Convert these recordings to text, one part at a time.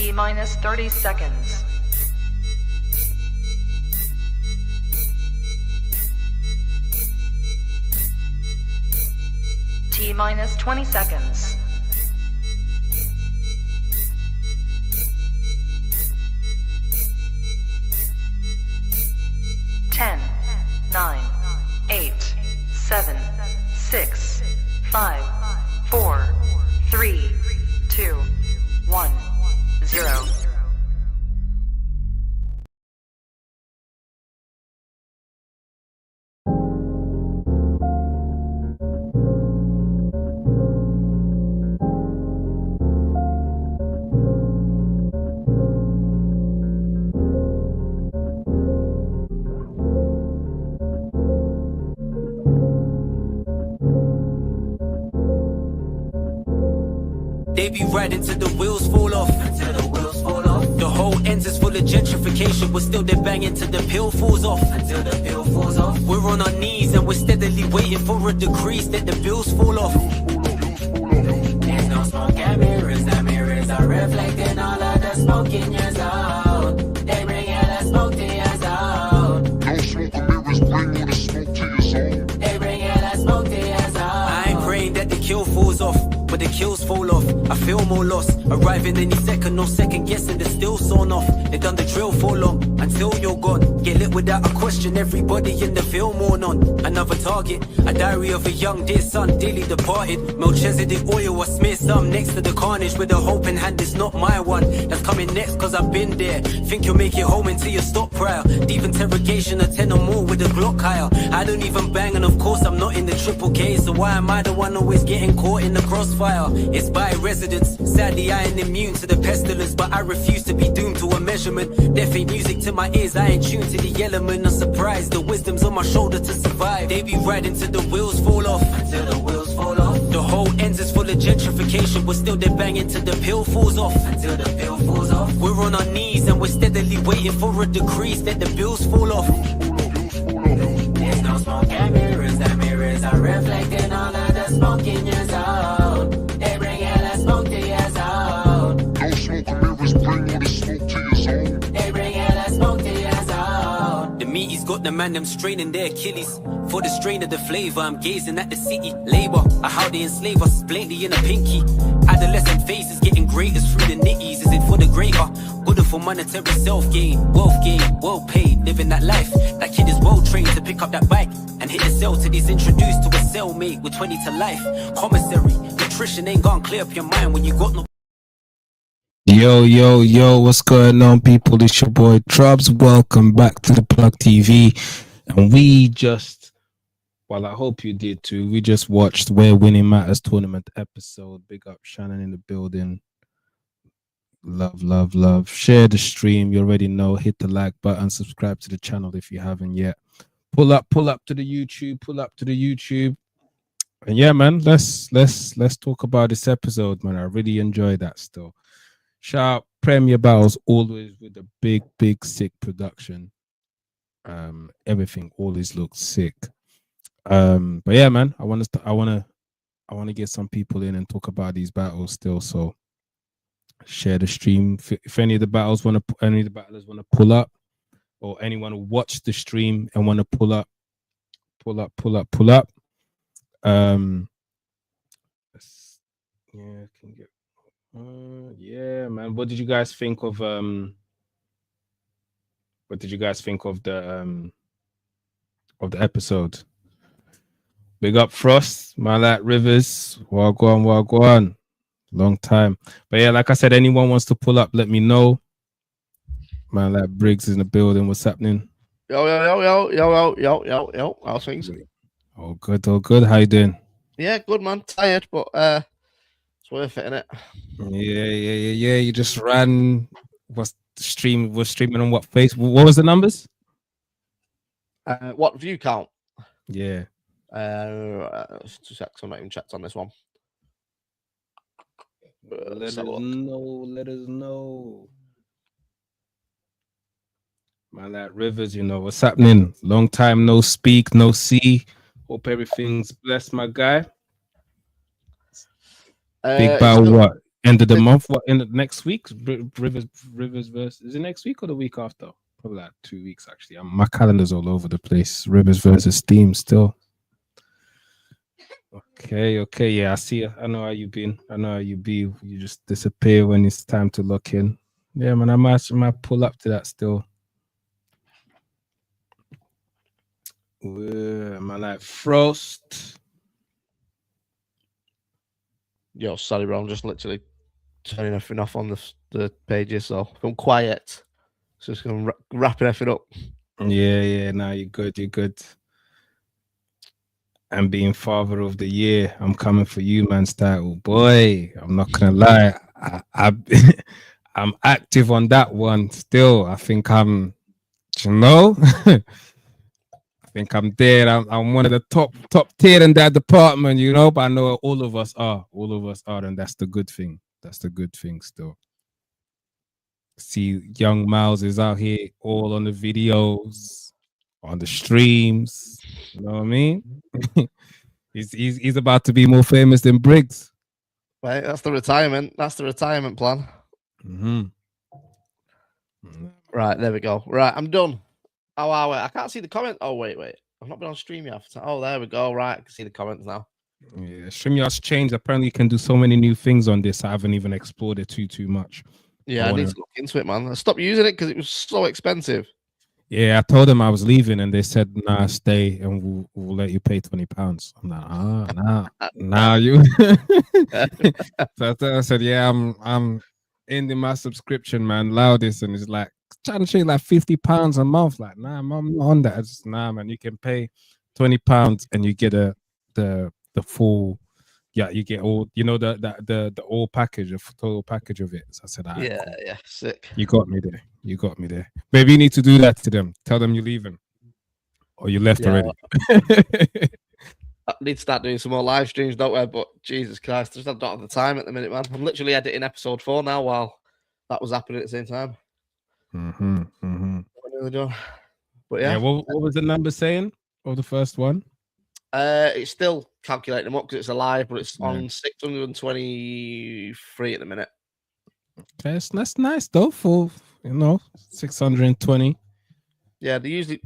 T minus 30 seconds. T minus 20 seconds. 10, 9, 8, 7, 6, 5, 4, 3, 2, 1, 0. They be riding till the wheels fall off. The whole ends is full of gentrification, but still they're banging till the pill falls off. We're on our knees and we're steadily waiting for a decrease that the bills fall off. There's no smoke and mirrors, the mirrors are reflecting all of the smoke in your zone. They bring all the smoke to your zone. No smoke and mirrors bring all the smoke to your zone. They bring all the smoke to your zone. I ain't praying that the kill falls off, but the kills fall off. I feel more lost, arriving any second, no second guessing, they're still sawn off. They done the drill for long, until you're gone. Get lit without a question, everybody in the film on. Another target, a diary of a young dear son, dearly departed. Melchizedek oil, I smear some next to the carnage with a hope in hand, it's not my one. That's coming next, cause I've been there. Think you'll make it home until you stop prior. Deep interrogation, a 10 or more with a Glock higher. I don't even bang, and of course I'm not in the triple K, so why am I the one always getting caught in the crossfire? It's by residence. Sadly, I ain't immune to the pestilence, but I refuse to be doomed to a measurement. Death ain't music to my ears, I ain't tuned to the element. I'm surprised, the wisdom's on my shoulder to survive. They be riding till the wheels fall off. The whole ends is full of gentrification, but still they're banging till the pill falls off. We're on our knees and we're steadily waiting for a decrease that the bills fall off. There's no smoke and mirrors, the mirrors are reflecting all of the smoke in your zone. They bring all the smoke to your zone. No smoke and mirrors bring all the smoke to your zone. They bring all the smoke to your zone. The meaty's got the man them straining their Achilles. For the strain of the flavor, I'm gazing at the city. Labor, how they enslave us, blatantly in a pinky. Adolescent faces getting greatest through the nitties. Is it for the greater? Good for monetary self-gain, wealth gain, well paid, living that life. That kid is well trained to pick up that bike and hit the cell till he's introduced to a cellmate with 20 to life. Commissary, nutrition ain't gonna clear up your mind when you got no. Yo, what's going on, people? It's your boy Trubs. Welcome back to the Plug TV. And we just, well, I hope you did too. We just watched Where Winning Matters tournament episode. Big up Shannon in the building. Love. Share the stream. You already know. Hit the like button. Subscribe to the channel if you haven't yet. Pull up to the YouTube. And yeah, man, let's talk about this episode, man. I really enjoyed that still. Shout out Premier Battles, always with a big sick production. Everything always looks sick. But yeah, man, I want to get some people in and talk about these battles still. So share the stream. If any of the battlers want to pull up, or anyone who watched the stream and want to pull up. Yeah, can get. Yeah, man. What did you guys think of the episode? Big up Frost, Malat Rivers, Wagwan. Long time. But yeah, like I said, anyone wants to pull up, let me know. Malat Briggs is in the building. What's happening? Yo. How's things? Oh, good. How you doing? Yeah, good, man. Tired, but it's worth it, innit? Yeah. You just ran. Was streaming on what face? What was the numbers? What view count? Yeah. 2 seconds. I'm not even checked on this one. Let us know. Malat Rivers, you know what's happening. Long time no speak, no see. Hope everything's blessed, my guy. Big battle, what? End of the month. What in the next week? Rivers versus. Is it next week or the week after? Probably like 2 weeks actually. My calendar's all over the place. Rivers versus Steam still. Okay. Yeah, I see. I know how you been. I know how you be. You just disappear when it's time to lock in. Yeah, man. I might pull up to that still. Am I like Frost? Yo, sorry, bro. I'm just literally turning everything off on the pages, so I'm quiet. So just gonna wrapping everything up. Yeah. Nah, you're good. You're good. And being father of the year, I'm coming for you, man. Title, boy. I'm not gonna lie. I'm active on that one still. I think I'm, you know, I think I'm there. I'm one of the top tier in that department, you know. But I know all of us are, and that's the good thing. That's the good thing still. See, young Miles is out here all on the videos, on the streams. You know what I mean? he's about to be more famous than Briggs. Right, that's the retirement. That's the retirement plan. Mm-hmm. Right, there we go. Right, I'm done. Oh, wow, wait, I can't see the comment. Oh, wait. I've not been on stream yet. Oh, there we go. Right, I can see the comments now. Yeah, StreamYard's changed. Apparently, you can do so many new things on this. I haven't even explored it too much. Yeah, I need to look into it, man. I stopped using it because it was so expensive. Yeah, I told them I was leaving, and they said, "Nah, stay, and we'll let you pay £20." I'm like, nah, you. So I said, "Yeah, I'm ending my subscription, man. Loudest," and it's like trying to change like £50 a month. Like, nah, I'm not on that. I just nah, man. You can pay £20 and you get the full. Yeah, you get all, you know, the all package, the total package of it. So I said, all right, cool. Yeah, sick. You got me there. Maybe you need to do that to them. Tell them you're leaving, or you left already. I need to start doing some more live streams, don't I? But Jesus Christ, I don't have the time at the minute, man. I'm literally editing episode 4 now while that was happening at the same time. Really done. But yeah, what was the number saying of the first one? It's still calculating them up because it's alive, but it's on 623 at the minute. Okay, that's nice though for 620. Yeah, they usually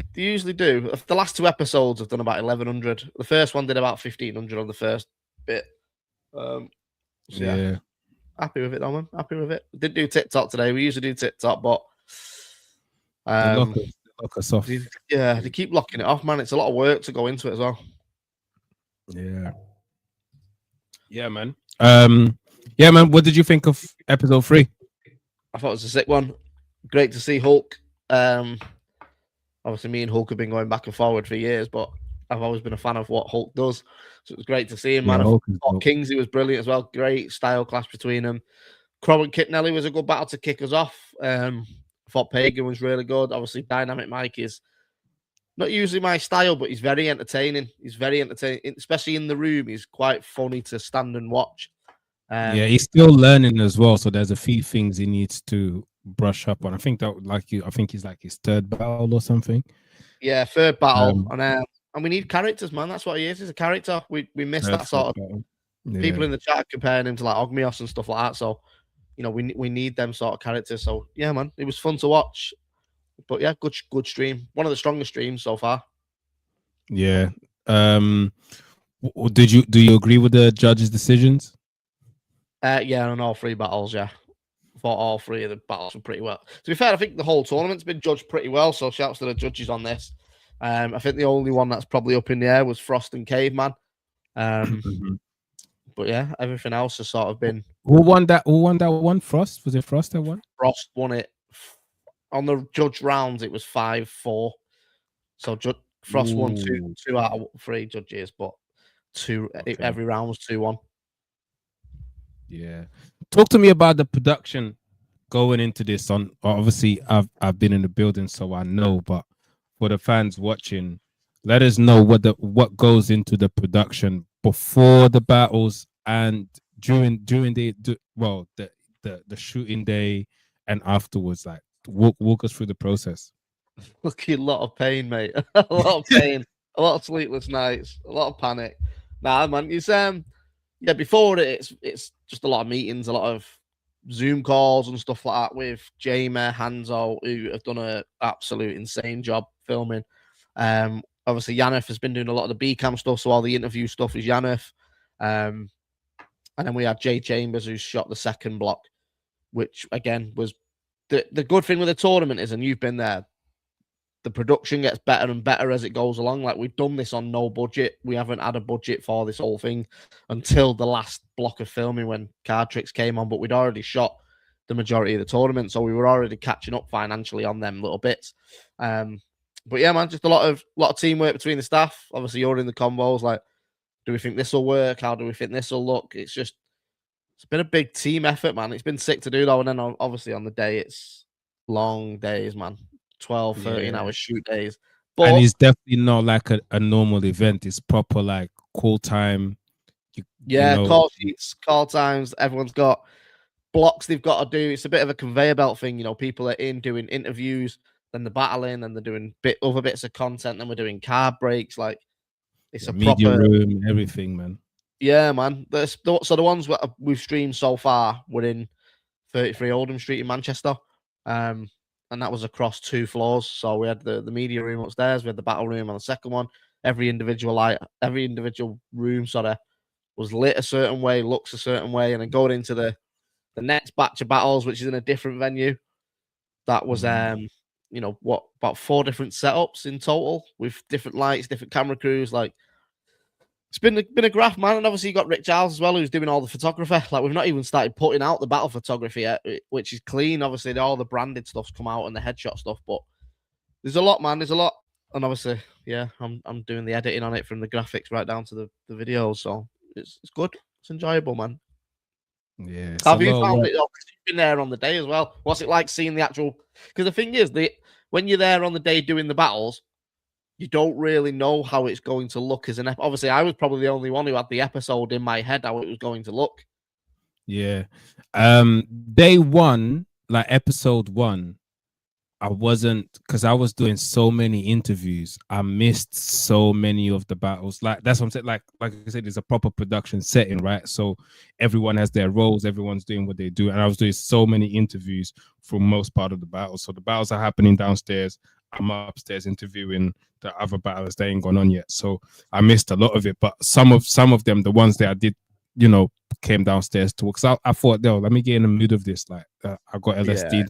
do. The last 2 episodes have done about 1100. The first one did about 1500 on the first bit. Yeah, happy with it, though, man. Happy with it. Didn't do TikTok today. We usually do TikTok, but lock us off. They keep locking it off, man. It's a lot of work to go into it as well. Yeah, man. What did you think of episode 3? I thought it was a sick one. Great to see Hulk. Obviously, me and Hulk have been going back and forward for years, but I've always been a fan of what Hulk does. So it was great to see him, man. I thought Kingsley was brilliant as well. Great style clash between them. Crow and Kit Nelly was a good battle to kick us off. I thought Pagan was really good. Obviously, Dynamic Mike is not usually my style, but he's very entertaining. He's very entertaining, especially in the room. He's quite funny to stand and watch. He's still learning as well, so there's a few things he needs to brush up on. I think he's like his 3rd battle or something. Yeah, 3rd battle, and we need characters, man. That's what he is. He's a character. We miss that sort of people in the chat comparing him to like Ogmios and stuff like that. So, we need them sort of characters. So yeah, man, it was fun to watch. But yeah, good stream. One of the strongest streams so far. Yeah. Do you agree with the judges' decisions? Yeah, on all 3 battles, yeah. I thought all 3 of the battles were pretty well. To be fair, I think the whole tournament's been judged pretty well, so shouts to the judges on this. I think the only one that's probably up in the air was Frost and Caveman. But yeah, everything else has sort of been... Who won that one? Frost? Was it Frost that won? Frost won it. On the judge rounds, it was 5-4. So Frost won 2 out of 3 judges, but every round was 2-1. Yeah. Talk to me about the production going into this. Obviously, I've been in the building, so I know. But for the fans watching, let us know what goes into the production before the battles and during the shooting day and afterwards. Like, walk us through the process. Look, a lot of pain, mate. A lot of pain. A lot of sleepless nights. A lot of panic. Nah, man, it's before it's just a lot of meetings, a lot of Zoom calls and stuff like that with Jamie, Hanzo, who have done an absolute insane job filming. Obviously, Yanef has been doing a lot of the B-cam stuff, so all the interview stuff is Yanef. And then we had Jay Chambers, who shot the second block, which, again, was the good thing with the tournament is, and you've been there, the production gets better and better as it goes along. Like, we've done this on no budget. We haven't had a budget for this whole thing until the last block of filming when Card Tricks came on, but we'd already shot the majority of the tournament, so we were already catching up financially on them little bits. But yeah, man, just a lot of teamwork between the staff. Obviously, you're in the combos. Like, do we think this will work? How do we think this will look? It's been a big team effort, man. It's been sick to do, though. And then obviously on the day, it's long days, man. 12, 13 hour shoot days. But, and it's definitely not like a normal event. It's proper like call time. Call sheets, call times. Everyone's got blocks they've got to do. It's a bit of a conveyor belt thing. People are in doing interviews, then they're battling, and they're doing other bits of content, then we're doing card breaks. Like, it's a media proper room, everything, man. Yeah, man. So the ones we've streamed so far were in 33 Oldham Street in Manchester. And that was across 2 floors. So we had the media room upstairs, we had the battle room on the second one. Every individual room was lit a certain way, looks a certain way, and then going into the next batch of battles, which is in a different venue. That was about 4 different setups in total with different lights, different camera crews. Like, it's been a graph, man. And obviously you got Rick Giles as well, who's doing all the photography. Like, we've not even started putting out the battle photography yet, which is clean. Obviously, all the branded stuff's come out and the headshot stuff, but there's a lot, man. There's a lot. And obviously, yeah, I'm doing the editing on it from the graphics right down to the videos. So it's good. It's enjoyable, man. Yeah. Have you found it? You've been there on the day as well. What's it like seeing the actual? Because the thing is, when you're there on the day doing the battles, you don't really know how it's going to look as an episode. Obviously, I was probably the only one who had the episode in my head how it was going to look. Yeah. Day 1, like episode 1, I wasn't, because I was doing so many interviews. I missed so many of the battles. Like, that's what I'm saying. Like I said, it's a proper production setting, right? So everyone has their roles. Everyone's doing what they do. And I was doing so many interviews for most part of the battles. So the battles are happening downstairs. I'm upstairs interviewing the other battles that ain't gone on yet. So I missed a lot of it. But some of them, the ones that I did, came downstairs to work. So I thought, let me get in the mood of this. Like, I got LSD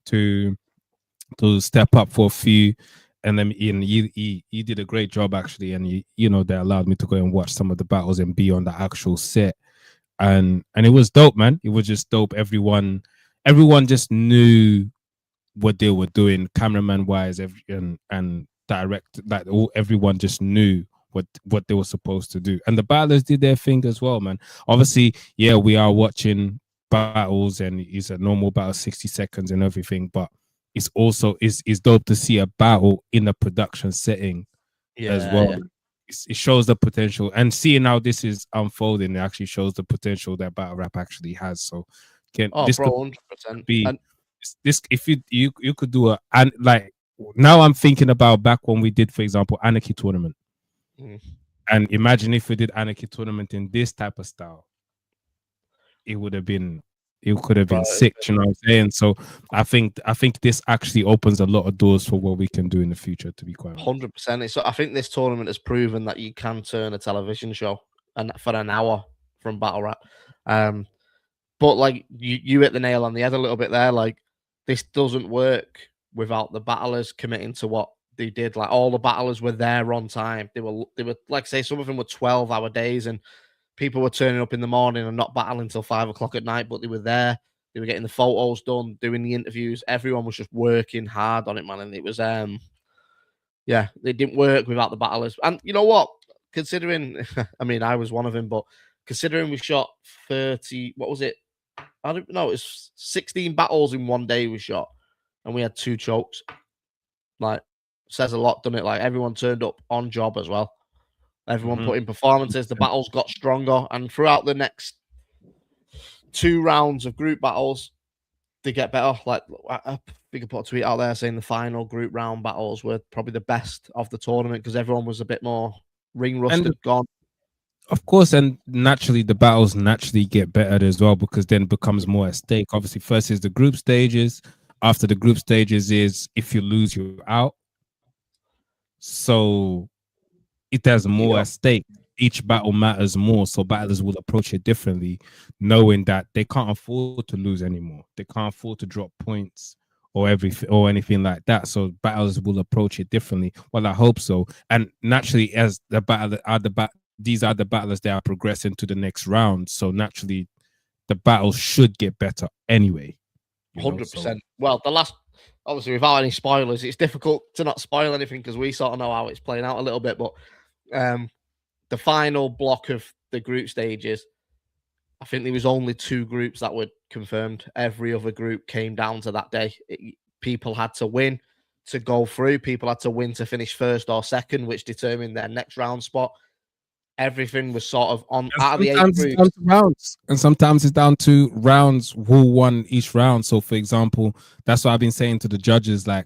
to step up for a few, and then he did a great job actually, and they allowed me to go and watch some of the battles and be on the actual set, and it was dope, man. It was just dope. Everyone just knew what they were doing, cameraman wise, and direct, like everyone just knew what they were supposed to do, and the battlers did their thing as well, man. Obviously, yeah, we are watching battles and it's a normal battle, 60 seconds and everything, but it's also it's dope to see a battle in a production setting as well. It shows the potential, and seeing how this is unfolding, it actually shows the potential that battle rap actually has. So this 100%. This if you could do and like, now I'm thinking about back when we did, for example, Anarchy Tournament, and imagine if we did Anarchy Tournament in this type of style. It could have been sick, you know what I'm saying? So I think this actually opens a lot of doors for what we can do in the future, to be quite honest. 100%. I think this tournament has proven that you can turn a television show and for an hour from battle rap. But like you hit the nail on the head a little bit there. Like, this doesn't work without the battlers committing to what they did. Like, all the battlers were there on time. They were like, say, some of them were 12-hour days, and people were turning up in the morning and not battling until 5 o'clock at night, but they were there. They were getting the photos done, doing the interviews. Everyone was just working hard on it, man. And it was, it didn't work without the battlers. And you know what? Considering, I mean, I was one of them, but considering we shot 30, what was it? I don't know. It's 16 battles in one day we shot, and we had 2 chokes. Like, says a lot, doesn't it? Like, everyone turned up on job as well. Everyone put in performances. The battles got stronger, and throughout the next 2 rounds of group battles, they get better. Like, I think I put a tweet out there saying the final group round battles were probably the best of the tournament because everyone was a bit more ring rusted, gone. Of course, and naturally the battles naturally get better as well because then becomes more at stake. Obviously, first is the group stages. After the group stages is if you lose, you're out. So it has more Yep. at stake. Each battle matters more, so battlers will approach it differently, knowing that they can't afford to lose anymore. They can't afford to drop points or anything like that. So battlers will approach it differently. Well, I hope so. And naturally, as the battle are these are the battlers that are progressing to the next round. So naturally, the battles should get better anyway. 100%. Well, the last, obviously, without any spoilers, it's difficult to not spoil anything because we sort of know how it's playing out a little bit. But the final block of the group stages, I think there was only 2 groups that were confirmed. Every other group came down to that day. People had to win to go through. People had to win to finish first or second, which determined their next round spot. Everything was sort of on out of the 8 groups. Rounds, and sometimes it's down to rounds who won each round. So, for example, that's what I've been saying to the judges: like,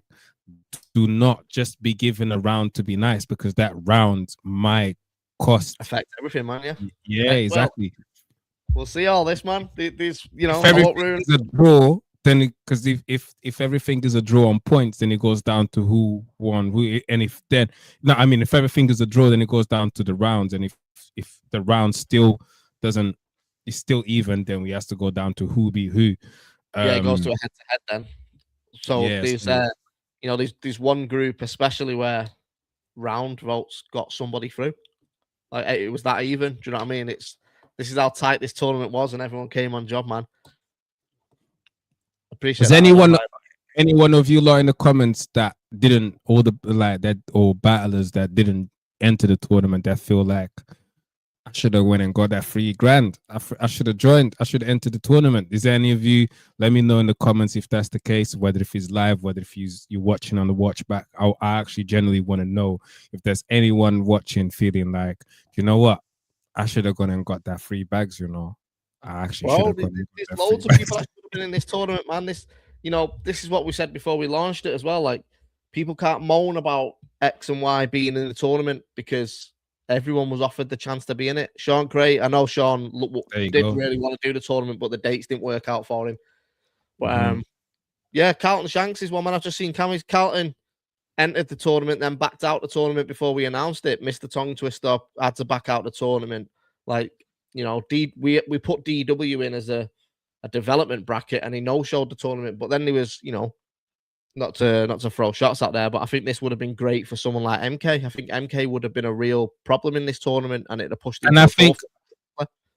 do not just be given a round to be nice because that round might affect everything, man. Yeah, exactly. We'll see all this, man. These, if everything is a draw, then because if everything is a draw on points, then it goes down to who won, and if everything is a draw, then it goes down to the rounds, and if the round still doesn't, it's still even, then we have to go down to who beat who. It goes to a head-to-head then. So there's one group, especially where round votes got somebody through. Like it was that even. Do you know what I mean? This is how tight this tournament was, and everyone came on job, man. Appreciate. Does anyone of you lot in the comments that didn't, or battlers that didn't enter the tournament that feel like I should have went and got that $3,000. I should have joined. I should have entered the tournament. Is there any of you? Let me know in the comments if that's the case. Whether if it's live, whether if you're watching on the watch back. I actually generally want to know if there's anyone watching feeling like, you know what, I should have gone and got that free bags. I actually should have gone. There's loads of people that should have been in this tournament, man. This is what we said before we launched it as well. Like, people can't moan about X and Y being in the tournament because everyone was offered the chance to be in it. Sean Cray, I know Sean did really want to do the tournament, but the dates didn't work out for him. But Carlton Shanks is one man I've just seen. Carlton entered the tournament, then backed out the tournament before we announced it. Missed the tongue twister, had to back out the tournament. Like, we put DW in as a development bracket, and he no-showed the tournament. But then he was, not to throw shots out there, but I think this would have been great for someone like MK. I think MK would have been a real problem in this tournament, and it'd have pushed him. And I think,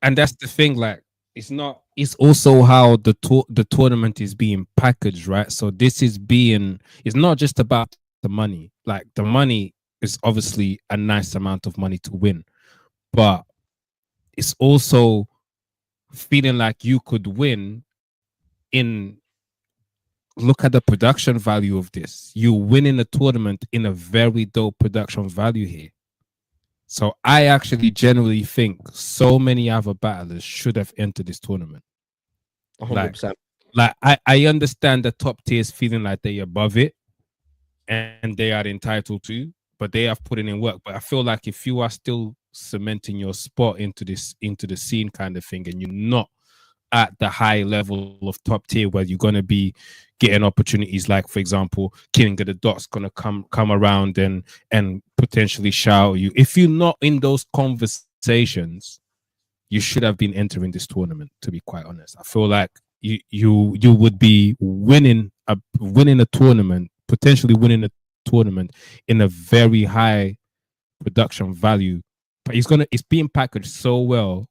and that's the thing, like, it's also how the tournament is being packaged, right? So it's not just about the money. Like, the money is obviously a nice amount of money to win, but it's also feeling like you could win in. Look at the production value of this. You winning a tournament in a very dope production value here. So I actually generally think so many other battlers should have entered this tournament. 100%. Like I understand the top tiers feeling like they're above it and they are entitled to, but they have put in work. But I feel like if you are still cementing your spot into the scene kind of thing, and you're not at the high level of top tier where you're going to be getting opportunities, like, for example, King of the Dot's going to come around and potentially shout you. If you're not in those conversations, you should have been entering this tournament, to be quite honest. I feel like you would be winning a tournament, potentially winning a tournament in a very high production value. But it's being packaged so well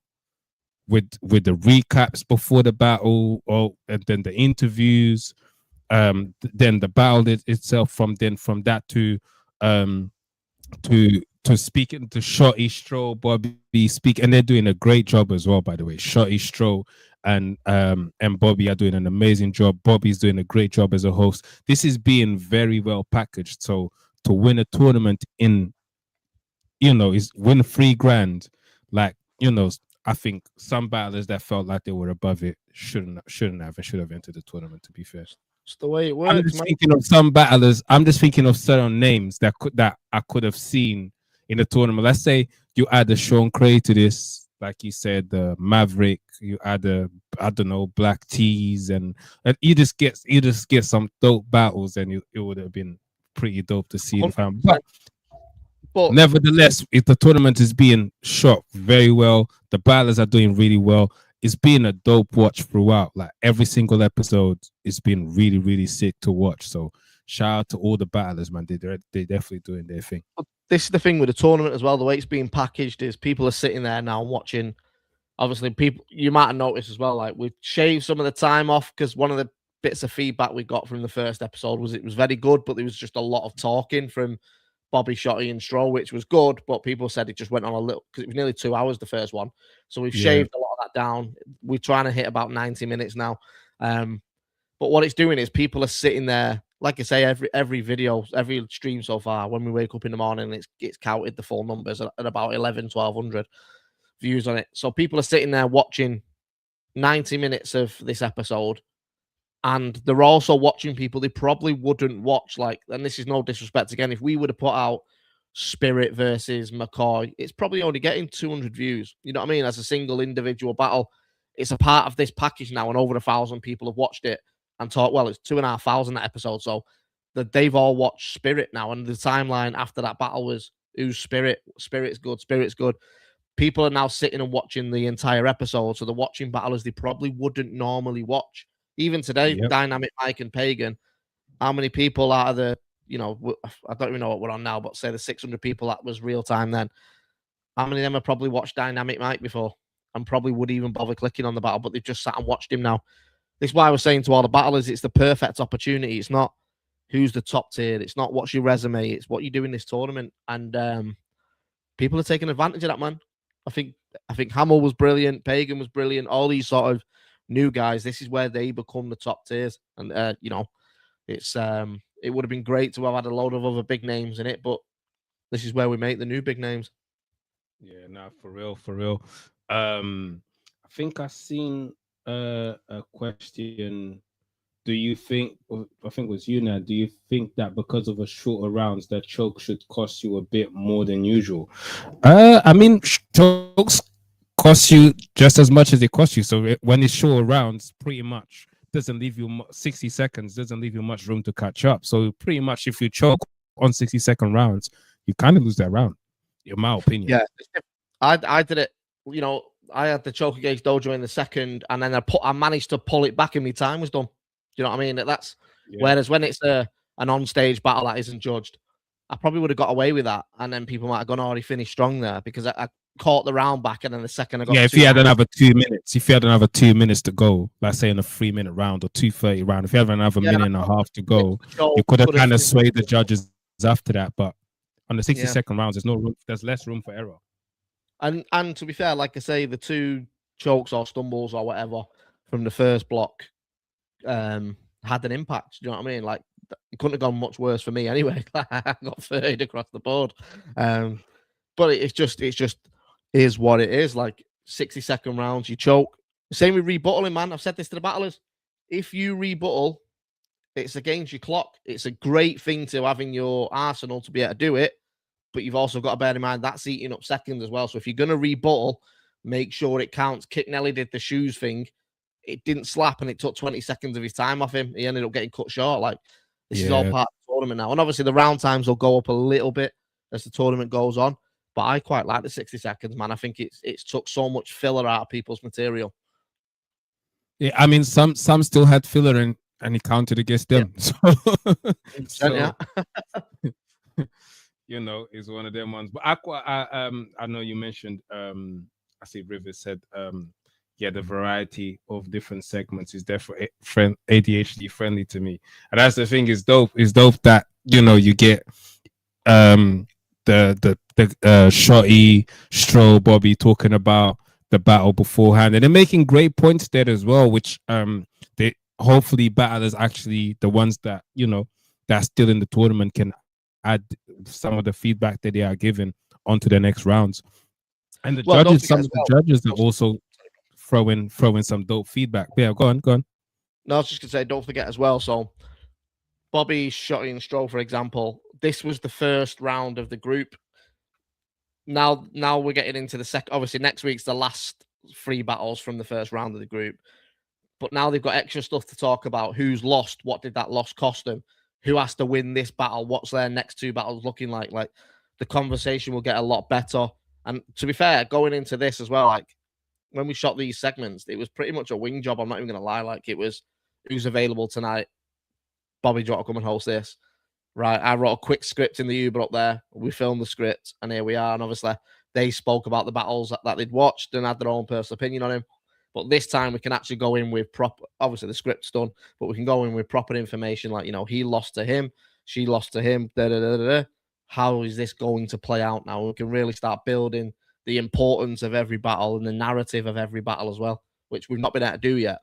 with the recaps before the battle, and then the interviews, then the battle itself, from that to speaking to Shotty Stroll, Bobby speak, and they're doing a great job as well, by the way. Shotty Stroll and Bobby are doing an amazing job. Bobby's doing a great job as a host. This is being very well packaged. So to win a tournament is win $3,000, like, I think some battlers that felt like they were above it shouldn't have and should have entered the tournament, to be fair. It's the way it works. I'm just thinking of some battlers. I'm just thinking of certain names that I could have seen in the tournament. Let's say you add a Sean Cray to this, like you said, the Maverick. You add I don't know, Black Tees, and you just get some dope battles, and it would have been pretty dope to see the family. But nevertheless, if the tournament is being shot very well, the battlers are doing really well. It's been a dope watch throughout. Like every single episode, it's been really, really sick to watch. So shout out to all the battlers, man. They're definitely doing their thing. This is the thing with the tournament as well. The way it's being packaged is people are sitting there now watching. Obviously, people, you might have noticed as well, like we shaved some of the time off because one of the bits of feedback we got from the first episode was it was very good, but there was just a lot of talking from Bobby, Shotty, and Stroll, which was good, but people said it just went on a little because it was nearly 2 hours the first one. So we've shaved a lot of that down. We're trying to hit about 90 minutes now. But what it's doing is people are sitting there, like I say, every video, every stream so far, when we wake up in the morning, it's counted the full numbers at about 1,100 views on it. So people are sitting there watching 90 minutes of this episode, and they're also watching people they probably wouldn't watch. Like, and this is no disrespect again, if we would have put out Spirit versus McCoy, it's probably only getting 200 views. You know what I mean? As a single individual battle, it's a part of this package now, and over 1,000 people have watched it and thought, well, it's 2,500 that episode. So that they've all watched Spirit now, and the timeline after that battle was who's Spirit? Spirit's good. Spirit's good. People are now sitting and watching the entire episode, so they're watching battlers they probably wouldn't normally watch. Even today, Dynamic Mike and Pagan, how many people out of the, I don't even know what we're on now, but say the 600 people that was real time then, how many of them have probably watched Dynamic Mike before and probably would even bother clicking on the battle, but they've just sat and watched him now. This is why I was saying to all the battlers, it's the perfect opportunity. It's not who's the top tier. It's not what's your resume. It's what you do in this tournament. And people are taking advantage of that, man. I think Hamill was brilliant. Pagan was brilliant. All these sort of new guys, this is where they become the top tiers. And, it's it would have been great to have had a load of other big names in it, but this is where we make the new big names. Yeah, no, for real. I think I seen a question. Do you think, I think it was you now, do you think that because of a shorter rounds that choke should cost you a bit more than usual? I mean, chokes cost you just as much as it costs you. So when it's shorter rounds, pretty much doesn't leave you 60 seconds, doesn't leave you much room to catch up. So pretty much if you choke on 60-second rounds, you kind of lose that round, in my opinion. Yeah, I did it, I had the choke against Dojo in the second, and then I managed to pull it back and my time was done. You know what I mean? That's whereas when it's an on-stage battle that isn't judged, I probably would have got away with that, and then people might have gone, "Oh, he finished strong there," because I caught the round back, and then the second I got. Yeah, if you had another 2 minutes, to go, let's say in a 3-minute round or 2:30 round, if you had another minute and a half to go, you could have kind of swayed the judges after that. But on the 60-second rounds, there's no room. There's less room for error. And to be fair, like I say, the two chokes or stumbles or whatever from the first block had an impact. Do you know what I mean? Like, it couldn't have gone much worse for me anyway. I got 30 across the board. But it's just is what it is. Like 60-second rounds, you choke. Same with rebuttaling, man. I've said this to the battlers. If you rebuttal, it's against your clock. It's a great thing to have in your arsenal to be able to do it. But you've also got to bear in mind that's eating up seconds as well. So if you're going to rebuttal, make sure it counts. Kit Nelly did the shoes thing. It didn't slap, and it took 20 seconds of his time off him. He ended up getting cut short. Like, this is all part of the tournament now. And obviously the round times will go up a little bit as the tournament goes on. But I quite like the 60 seconds, man. I think it's took so much filler out of people's material. Yeah, I mean, some still had filler and it counted against them. Yeah. It's one of them ones. But I know you mentioned, I see Rivers said, the variety of different segments is definitely ADHD friendly to me. And that's the thing, is dope. It's dope that, you get the Shotty, Stroll, Bobby talking about the battle beforehand, and they're making great points there as well, which they hopefully battlers, actually the ones that that's still in the tournament, can add some of the feedback that they are giving onto the next rounds. And some of the judges are also throwing some dope feedback. Yeah, go on. No, I was just gonna say, don't forget as well. So Bobby, Shotty, and Stroll, for example, this was the first round of the group. now we're getting into the second. Obviously, next week's the last 3 battles from the first round of the group. But now they've got extra stuff to talk about. Who's lost? What did that loss cost them? Who has to win this battle? What's their next 2 battles looking like? Like, the conversation will get a lot better. And to be fair, going into this as well, like when we shot these segments, it was pretty much a wing job. I'm not even going to lie. Like, it was who's available tonight. Bobby, do you want to come and host this? Right. I wrote a quick script in the Uber up there. We filmed the script, and here we are. And obviously, they spoke about the battles that they'd watched and had their own personal opinion on him. But this time we can actually go in with proper, obviously the script's done, but we can go in with proper information like, he lost to him, she lost to him, How is this going to play out now? We can really start building the importance of every battle and the narrative of every battle as well, which we've not been able to do yet.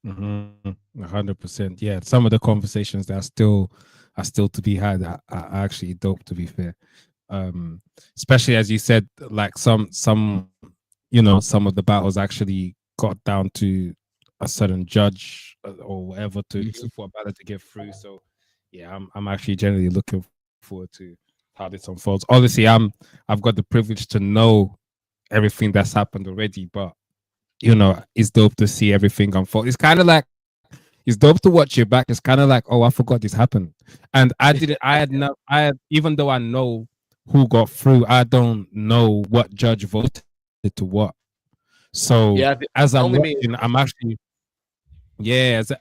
100%. Yeah, some of the conversations that are still to be had are actually dope, to be fair. Especially as you said, like some some of the battles actually got down to a certain judge or whatever for a battle to get through. So yeah, I'm actually generally looking forward to how this unfolds. Obviously, I've got the privilege to know everything that's happened already, but it's dope to see everything unfold. It's kind of like, it's dope to watch it back. It's kind of like, oh, I forgot this happened, and even though I know who got through, I don't know what judge voted to what. So as I'm watching, I'm actually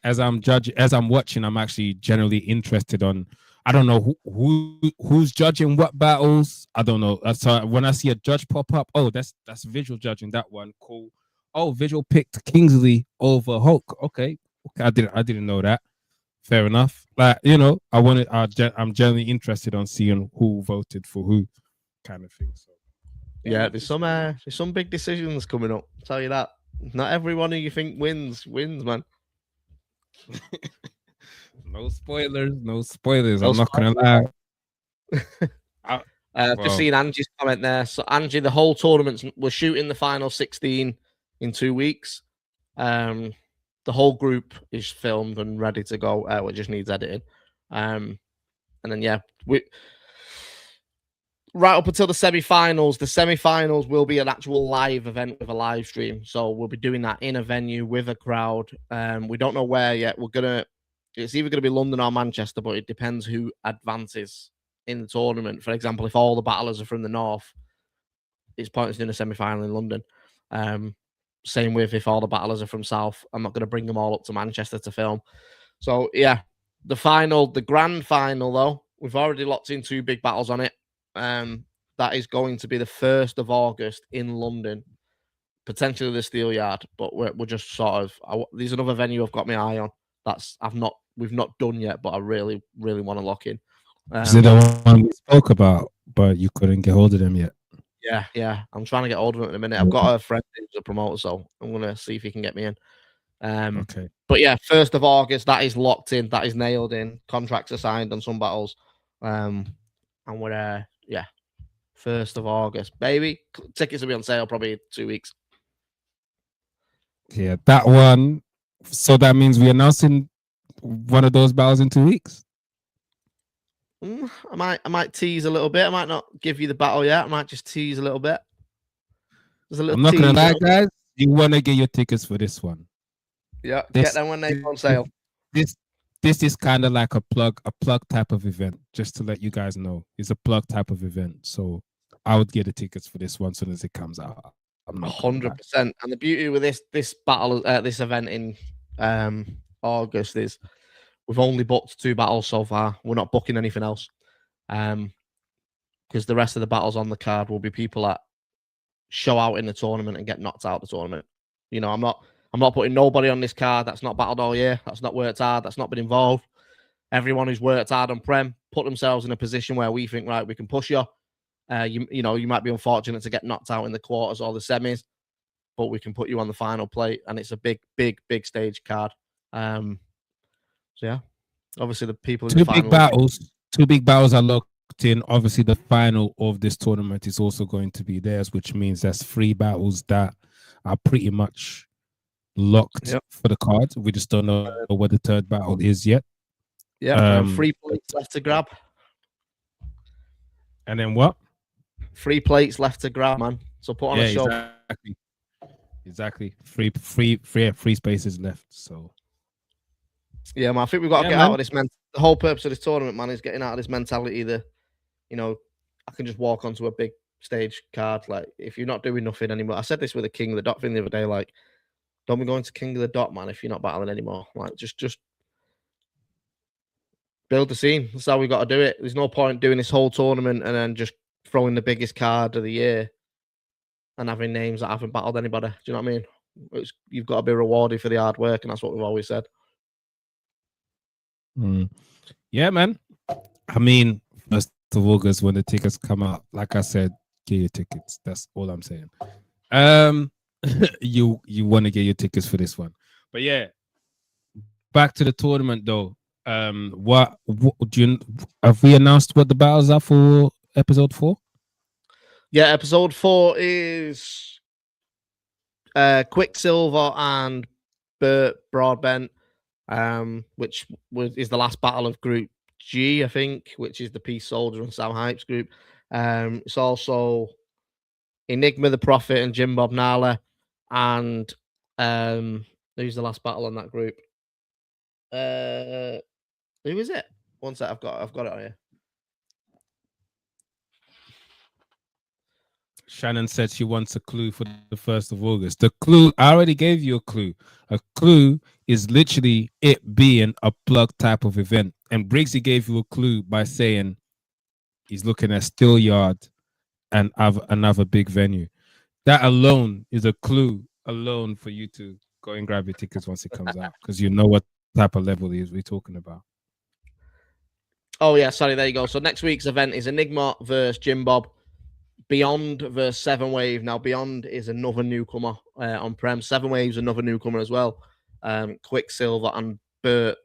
as I'm watching, I'm actually generally interested on. I don't know who's judging what battles. I don't know. So when I see a judge pop up, oh, that's visual judging that one. Cool. Oh, visual picked Kingsley over Hulk. Okay. I didn't know that. Fair enough. Like, I'm generally interested on seeing who voted for who, kind of thing. So yeah, there's some big decisions coming up. I'll tell you that. Not everyone who you think wins, man. No spoilers. I'm not gonna lie. Just seen Angie's comment there. So Angie, the whole tournament, we're shooting the final 16 in 2 weeks. The whole group is filmed and ready to go. It just needs editing. And then we right up until the semi-finals. The semi-finals will be an actual live event with a live stream. So we'll be doing that in a venue with a crowd. We don't know where yet. It's either gonna be London or Manchester, but it depends who advances in the tournament. For example, if all the battlers are from the north, it's pointless doing a semi-final in London. Same with if all the battlers are from south. I'm not going to bring them all up to Manchester to film. So yeah, the grand final though, we've already locked in 2 big battles on it. That is going to be the 1st of August in London, potentially the Steel Yard, but we're just sort of. There's another venue I've got my eye on. We've not done yet, but I really, really want to lock in. Is it the one we spoke about, but you couldn't get hold of them yet? Yeah. I'm trying to get hold of them in a minute. I've got a friend who's a promoter, so I'm gonna see if he can get me in. Okay. But yeah, 1st of August, that is locked in, that is nailed in. Contracts are signed on some battles. And we're 1st of August, baby. Tickets will be on sale probably 2 weeks. Yeah, that one. So that means we're announcing one of those battles in 2 weeks. I might tease a little bit. I might not give you the battle yet. I might just tease a little bit. I'm not gonna lie, guys. You want to get your tickets for this one? Yeah, get them when they're on sale. This is kind of like a plug type of event. Just to let you guys know, it's a plug type of event. So I would get the tickets for this one as soon as it comes out. I'm not 100%. And the beauty with this battle, this event in August is we've only booked 2 battles so far. We're not booking anything else, because the rest of the battles on the card will be people that show out in the tournament and get knocked out of the tournament. I'm not putting nobody on this card that's not battled all year, that's not worked hard, that's not been involved. Everyone who's worked hard on Prem put themselves in a position where we think, right, we can push you. You might be unfortunate to get knocked out in the quarters or the semis, but we can put you on the final plate, and it's a big stage card. So yeah, obviously the people in the final, 2 big battles are locked in. Obviously, the final of this tournament is also going to be theirs, which means there's 3 battles that are pretty much locked for the card. We just don't know what the 3rd battle is yet. Yeah, 3 points left to grab. And then what? 3 plates left to grab, man. So put on a show. Exactly. Free spaces left. So yeah, man. I think we've got to get out of this. The whole purpose of this tournament, man, is getting out of this mentality that, you know, I can just walk onto a big stage card. Like, if you're not doing nothing anymore, I said this with the King of the Dot thing the other day. Like, don't be going to King of the Dot, man, if you're not battling anymore. Like, just build the scene. That's how we got to do it. There's no point doing this whole tournament and then just throwing the biggest card of the year and having names that haven't battled anybody. Do you know what I mean? You've got to be rewarded for the hard work, and that's what we've always said. Yeah, man. I mean, 1st of August when the tickets come out, like I said, get your tickets. That's all I'm saying. You want to get your tickets for this one, but yeah. Back to the tournament though. What do you have we announced what the battles are for episode 4? Yeah, episode 4 is Quicksilver and Burt Broadbent, which is the last battle of Group G, I think, which is the Peace Soldier and Sam Hype's group. It's also Enigma the Prophet and Jim Bob Nala, and who's the last battle on that group? Who is it? One sec, I've got it on here. Shannon said she wants a clue for the 1st of August. The clue, I already gave you a clue. A clue is literally it being a plug type of event. And Briggsy gave you a clue by saying he's looking at Steel Yard and another big venue. That alone is a clue alone for you to go and grab your tickets once it comes out, because you know what type of level we're talking about. Oh, yeah, sorry, there you go. So next week's event is Enigma versus Jim Bob. Beyond versus 7 Wave. Now, Beyond is another newcomer on Prem. 7 Wave's another newcomer as well. Quicksilver and Burt.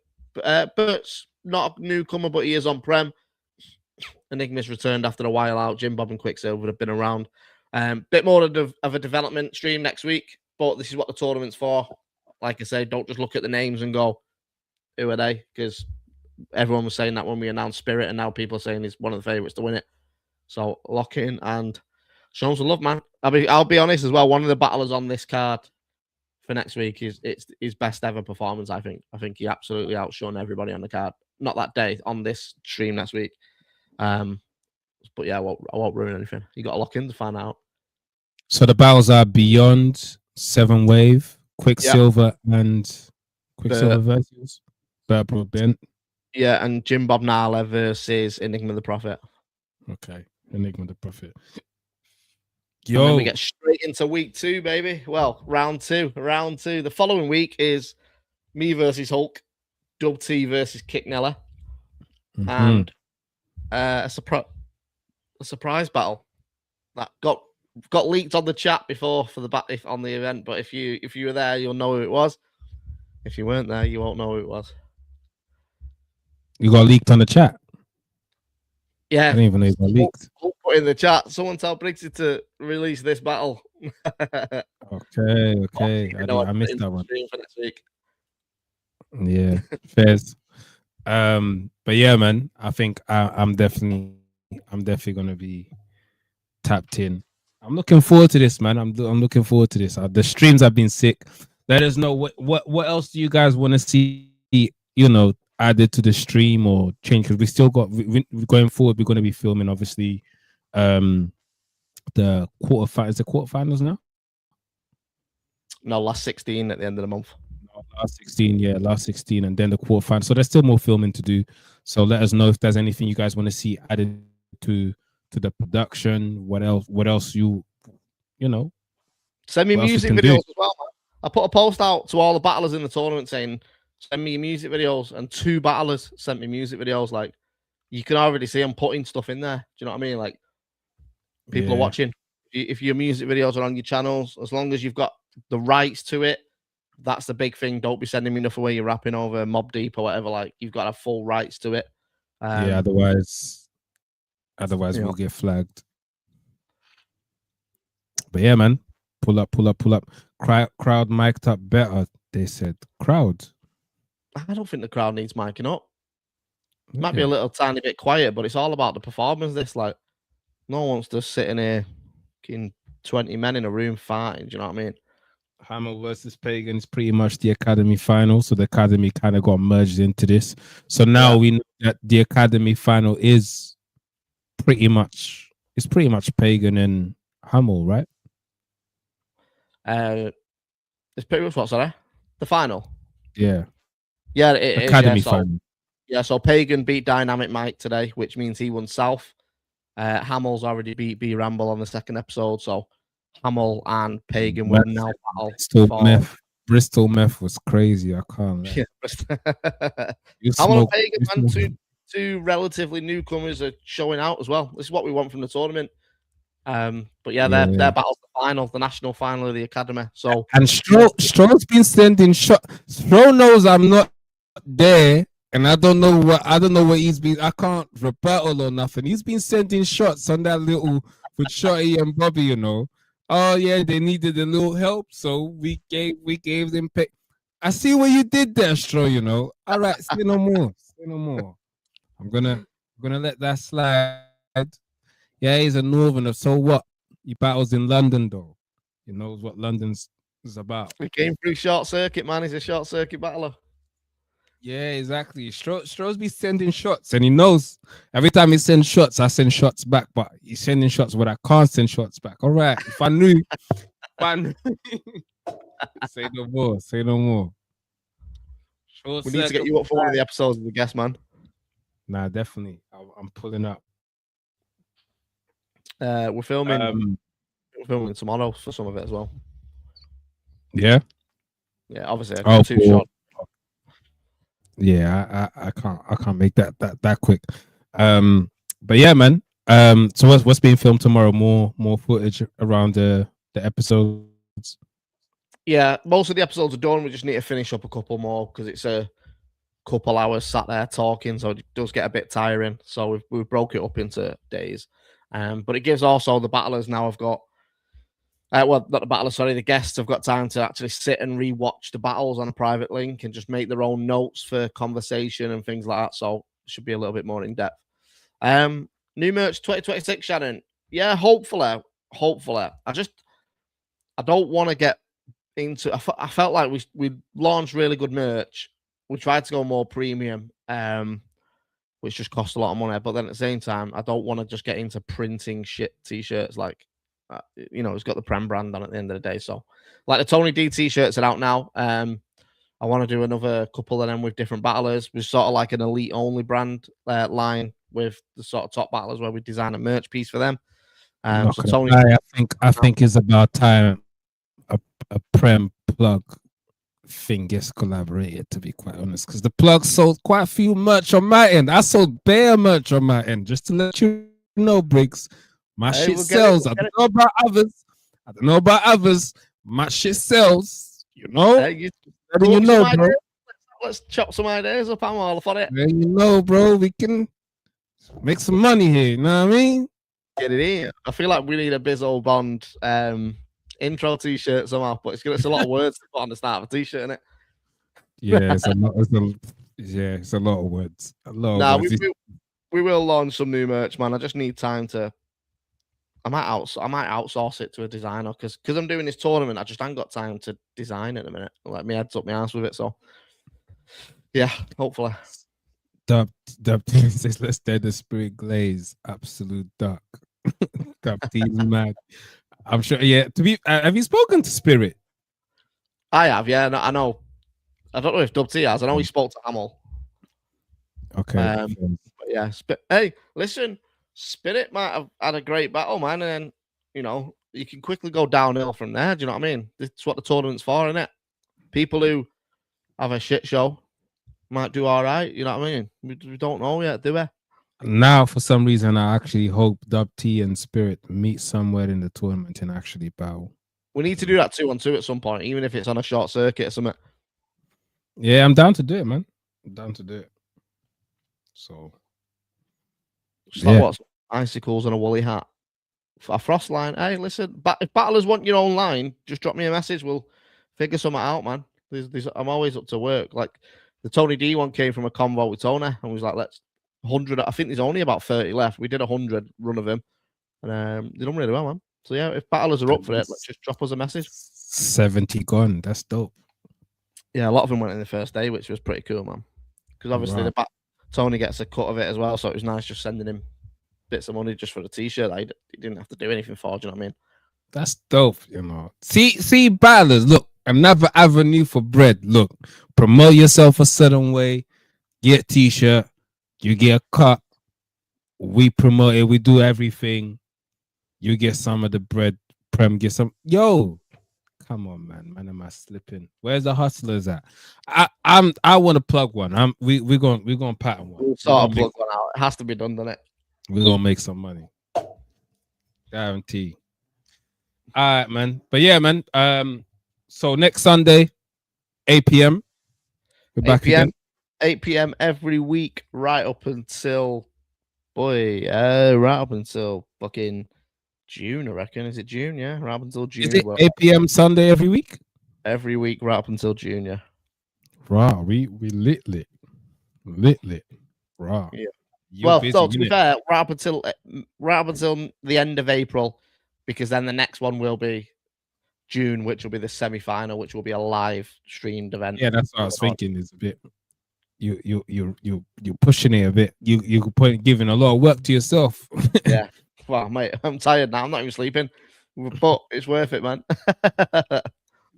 Burt's not a newcomer, but he is on Prem. Enigma's returned after a while out. Jim Bob and Quicksilver have been around. Bit more of a development stream next week, but this is what the tournament's for. Like I say, don't just look at the names and go, who are they? Because everyone was saying that when we announced Spirit, and now people are saying he's one of the favourites to win it. So lock in and show them some love, man. I'll be honest as well. One of the battlers on this card for next week is his best ever performance. I think he absolutely outshone everybody on the card. Not that day, on this stream next week. But yeah, I won't ruin anything. You got to lock in to find out. So the battles are Beyond, 7 Wave, Quicksilver, and Quicksilver versus Burt Broadbent. Yeah, and Jim Bob Nala versus Enigma the Prophet. Okay, Enigma the Prophet. Yo, and then we get straight into week 2, baby. Well, round two. The following week is me versus Hulk, Dub T versus Kick Nella, and a surprise battle that got leaked on the chat before for the on the event. But if you were there, you'll know who it was. If you weren't there, you won't know who it was. You got leaked on the chat. Yeah, I didn't even know it got leaked. Put in the chat. Someone tell Briggsy to release this battle. Okay. I missed that one. For next week. Yeah, fairs. But yeah, man, I think I'm definitely gonna be tapped in. I'm looking forward to this, man. I'm looking forward to this. The streams have been sick. Let us know what else do you guys want to see, added to the stream or change, because we still got going forward. We're going to be filming, obviously, the quarterfinals. Is the quarterfinals now? No, last 16 at the end of the month. No, last 16, and then the quarterfinals. So there's still more filming to do. So let us know if there's anything you guys want to see added to the production. What else you know? Send me music videos as well, man. I put a post out to all the battlers in the tournament saying, send me your music videos, and 2 battlers sent me music videos. Like, you can already see I'm putting stuff in there. Do you know what I mean? Like, people are watching. If your music videos are on your channels, as long as you've got the rights to it, that's the big thing. Don't be sending me enough away you're rapping over Mob Deep or whatever. Like, you've got to have full rights to it. Otherwise we'll get flagged. But yeah, man, pull up. Crowd mic'd up better. They said crowd. I don't think the crowd needs miking up. It might be a little tiny bit quiet, but it's all about the performance. This, like, No one wants to sit in here, 20 men in a room fighting. Do you know what I mean? Hamill versus Pagan is pretty much the Academy final, so the Academy kind of got merged into this. So now we know that the Academy final is pretty much Pagan and Hamill, right? It's pretty much what, sorry? The final? Yeah. Yeah, it Academy is. Yeah, final. Yeah, so Pagan beat Dynamic Mike today, which means he won South. Hamill's already beat B Ramble on the second episode, so Hamill and Pagan will now battle. Bristol Meth was crazy. I can't. Yeah. Hamill and Pagan, man, two relatively newcomers are showing out as well. This is what we want from the tournament. But yeah, their battle's the final, the national final of the Academy. So and Stroh's been sending shots. Stroh knows I'm not there, and I don't know what he's been. I can't rebuttal or nothing. He's been sending shots on that little with Shotty and Bobby, you know. Oh yeah, they needed a little help, so we gave them pay. I see what you did there, Stroh, you know. All right, say no more. Say no more. I'm gonna let that slide. Yeah, he's a northerner. So what? He battles in London, though. He knows what London's is about. He came through short circuit, man. He's a short circuit battler. Yeah, exactly. Stroh's be sending shots, and he knows every time he sends shots, I send shots back. But he's sending shots where I can't send shots back. All right, if I knew, say no more. Say no more. We need to get you up for one of the episodes as a guest, man. Nah, definitely. I'm pulling up. We're filming tomorrow for some of it as well. Yeah. Yeah, obviously I too short. Yeah, I can't make that quick. But yeah, man. So what's being filmed tomorrow? More footage around the episodes. Yeah, most of the episodes are done. We just need to finish up a couple more because it's a couple hours sat there talking, so it does get a bit tiring. So we've broke it up into days. But it gives also the battlers now have got well, not the battlers, sorry, the guests have got time to actually sit and rewatch the battles on a private link and just make their own notes for conversation and things like that. So it should be a little bit more in depth. New merch 2026, Shannon. Yeah, hopefully. I don't want to get into. I felt like we launched really good merch. We tried to go more premium, which just cost a lot of money. But then at the same time, I don't want to just get into printing shit t-shirts like. It's got the Prem brand on at the end of the day. So, like the Tony D t-shirts are out now. I want to do another couple of them with different battlers. We're sort of like an elite only brand line with the sort of top battlers where we design a merch piece for them. So Tony, I think it's about time a Prem plug thing gets collaborated. To be quite honest, because the plug sold quite a few merch on my end. I sold bare merch on my end. Just to let you know, Briggs. My shit sells. I don't know about others. My shit sells. You know? Bro. Let's chop some ideas up. I'm all for it. You know, bro. We can make some money here. You know what I mean? Get it in. I feel like we need a Bizzo Bond intro t-shirt somehow, but it's a lot of words to put on the start of a t-shirt, isn't it? Yeah, it's a lot of words. We will launch some new merch, man. I just need time to. I might outsource it to a designer because I'm doing this tournament. I just ain't got time to design it in a minute. Like my head's up my ass with it. So yeah, hopefully. Dub says let's dead the spirit glaze. Absolute duck. Dub T's mad. I'm sure. Yeah. Have you spoken to Spirit? I have. Yeah. No, I know. I don't know if Dub T has. I know he spoke to Hamill. Okay. But yeah. Hey, listen. Spirit might have had a great battle, man, and then you can quickly go downhill from there. Do you know what I mean? That's what the tournament's for, isn't it? People who have a shit show might do all right. You know what I mean? We don't know yet, do we? Now, for some reason, I actually hope Dub T and Spirit meet somewhere in the tournament and actually battle. We need to do that 2-on-2 at some point, even if it's on a short circuit or something. Yeah, I'm down to do it, man. I'm down to do it. So. What? Icicles and a woolly hat. A frost line. Hey, listen, if battlers want your own line, just drop me a message. We'll figure something out, man. I'm always up to work. Like the Tony D one came from a convo with Tony and was like, let's 100. I think there's only about 30 left. We did 100 run of him. And they done really well, man. So yeah, if battlers are up for it, let's just drop us a message. 70 gone. That's dope. Yeah, a lot of them went in the first day, which was pretty cool, man. Because obviously Tony gets a cut of it as well, so it was nice just sending him bits of money just for the t-shirt. He didn't have to do anything for. Do you know what I mean? That's dope, you know. See, battlers, look, another avenue for bread. Look, promote yourself a certain way, get a t-shirt, you get a cut. We promote it, we do everything. You get some of the bread, Prem get some. Yo, come on, man. Man, am I slipping? Where's the hustlers at? I want to plug one. We're going pattern one. We'll start plug one out. It has to be done, doesn't it? We're gonna make some money. Guarantee. All right, man. But yeah, man. So next Sunday, 8 p.m. We're back again. 8 p.m. every week, right up until fucking June, I reckon. Is it June? Yeah, right up until June. Is it 8 p.m. Sunday every week? Every week, right up until June, yeah. Wow, we lit. Wow. Yeah. Well, busy, to be fair, right up until the end of April, because then the next one will be June, which will be the semi-final, which will be a live streamed event. Yeah, that's what I was thinking. Is a bit you're pushing it a bit. You giving a lot of work to yourself. Yeah. Well, mate, I'm tired now. I'm not even sleeping, but it's worth it, man.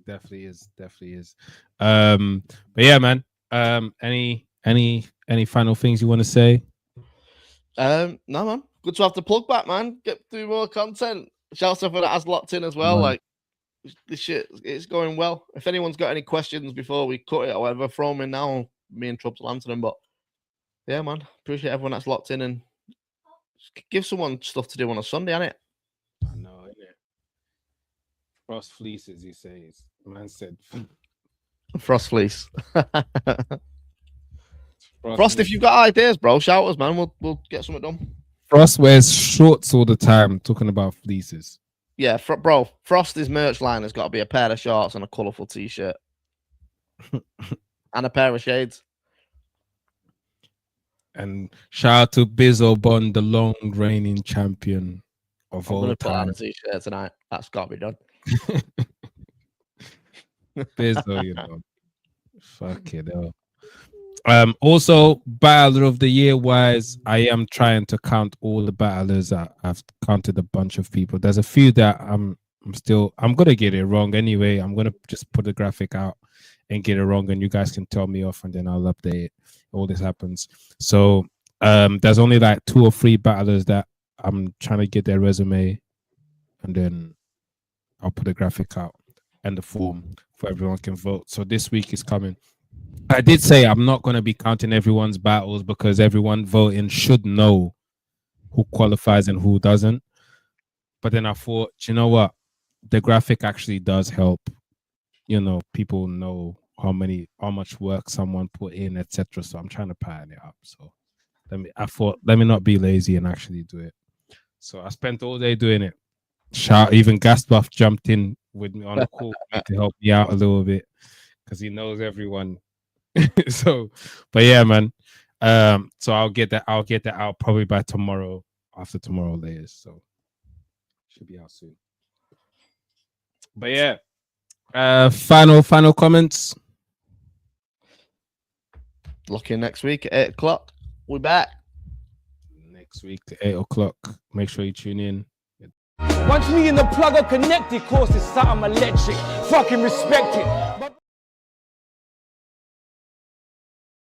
Definitely is. But yeah, man. Any final things you want to say? No, man. Good to have the plug back, man. Get through more content. Shout out for that has locked in as well. Man. Like this shit, it's going well. If anyone's got any questions before we cut it or whatever, throw them in now. Me and Trubs will answer them. But yeah, man, appreciate everyone that's locked in and give someone stuff to do on a Sunday, innit? I know, innit? Frost fleeces, he says. Man said Frost fleece. Frost, if you've got ideas, bro, shout us, man. We'll get something done. Frost wears shorts all the time, talking about fleeces. Yeah, bro, Frost's merch line has got to be a pair of shorts and a colourful t-shirt. And a pair of shades. And shout out to Bizzo Bond, the long reigning champion of all time. I'm going to put on a t-shirt tonight. That's got to be done. Bizzo, you know. Fuck it up. Also, battler of the year wise, I am trying to count all the battlers. I've counted a bunch of people. There's a few that I'm gonna get it wrong anyway. I'm gonna just put the graphic out and get it wrong, and you guys can tell me off, and then I'll update it. All this happens. So there's only like 2 or 3 battlers that I'm trying to get their resume, and then I'll put the graphic out and the form for everyone can vote. So this week is coming. I did say I'm not going to be counting everyone's battles because everyone voting should know who qualifies and who doesn't. But then I thought, you know what? The graphic actually does help. You know, people know how much work someone put in, etc. So I'm trying to pattern it up. So let me not be lazy and actually do it. So I spent all day doing it. Even Gasbuff jumped in with me on the call to help me out a little bit because he knows everyone. So, but yeah, man. So I'll get that out probably by tomorrow, after tomorrow latest. So should be out soon. But yeah, final comments. Lock in next week at 8 o'clock. We're back next week at 8 o'clock. Make sure you tune in. Once me and the plug are connected, course it's something electric. Fucking respect it.